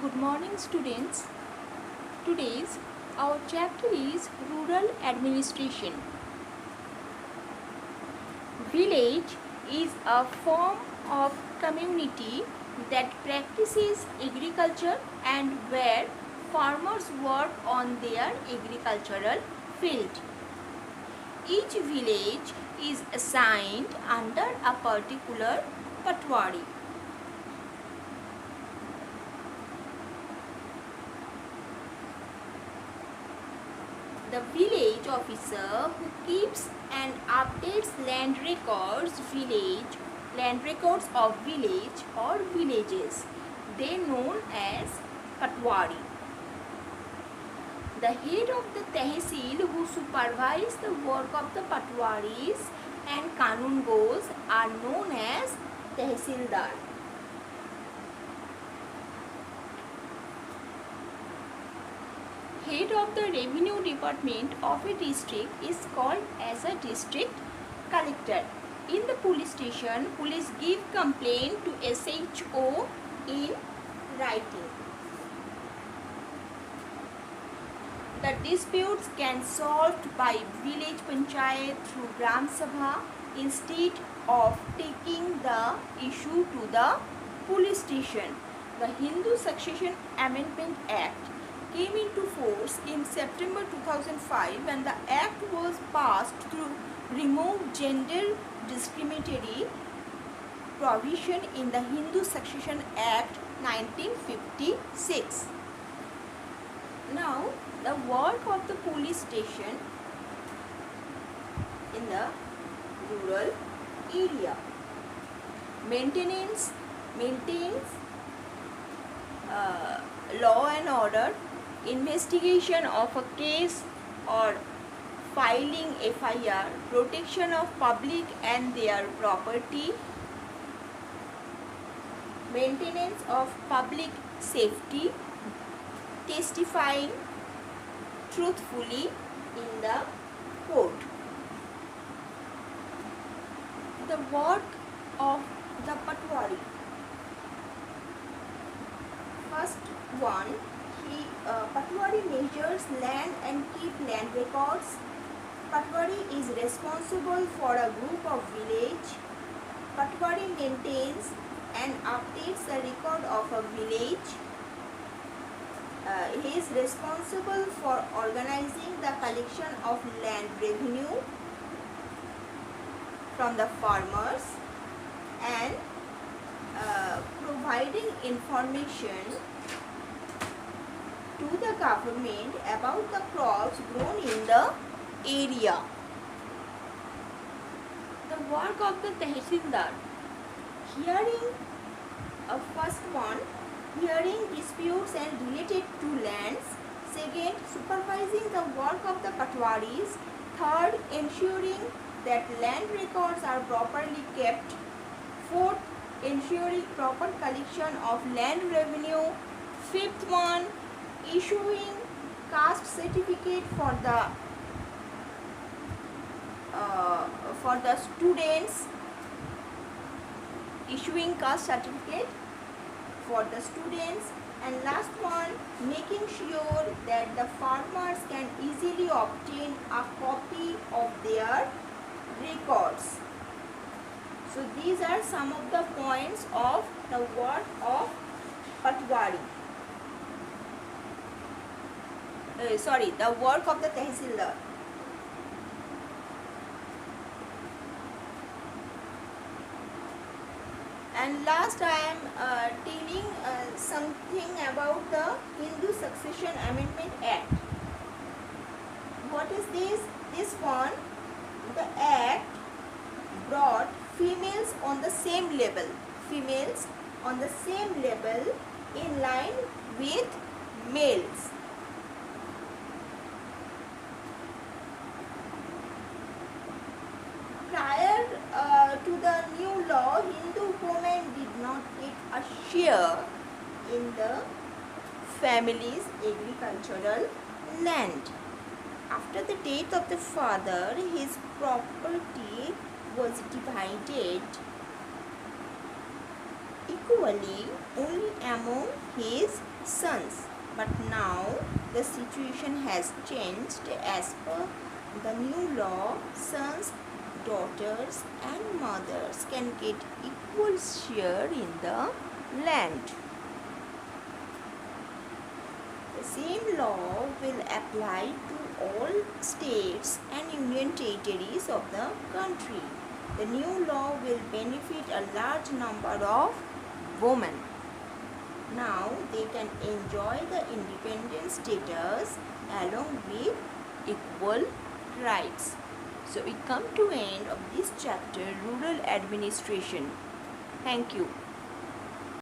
Good morning, students. Today's our chapter is Rural Administration. Village is a form of community that practices agriculture and where farmers work on their agricultural field. Each village is assigned under a particular patwari. The village officer who keeps and updates land records of village or villages, they known as patwari. The head of the tehsil who supervise the work of the patwaris and kanungos are known as tehsildar. Head of the revenue department of a district is called as a district collector. In the police station, police give complaint to SHO in writing. The disputes can solved by village panchayat through Gram Sabha instead of taking the issue to the police station. The Hindu Succession Amendment Act came into force in September 2005 and the act was passed to remove gender discriminatory provision in the Hindu Succession Act 1956. Now, the work of the police station in the rural area. Maintains law and order, investigation of a case or filing FIR, protection of public and their property, maintenance of public safety, testifying truthfully in the court. The work of the patwari. First one, patwari measures land and keep land records. Patwari is responsible for a group of village. Patwari maintains and updates the record of a village. He is responsible for organizing the collection of land revenue from the farmers and providing information to the government about the crops grown in the area. The work of the tehsildar. Hearing first one, hearing disputes and related to lands. Second, supervising the work of the patwaris. Third, ensuring that land records are properly kept. Fourth, ensuring proper collection of land revenue. Fifth one, issuing caste certificate for the students. Issuing caste certificate for the students. And last one, making sure that the farmers can easily obtain a copy of their records. So these are some of the points of the work of patwari. The work of the tehsildar. And last I am telling something about the Hindu Succession Amendment Act. What is this? This one, the act brought females on the same level. Females on the same level in line with males. Prior to the new law, Hindu women did not get a share in the family's agricultural land. After the death of the father, his property was divided equally only among his sons. But now the situation has changed. As per the new law, sons, daughters and mothers can get equal share in the land. The same law will apply to all states and union territories of the country. The new law will benefit a large number of women. Now they can enjoy the independent status along with equal rights. So we come to end of this chapter, rural administration. Thank you.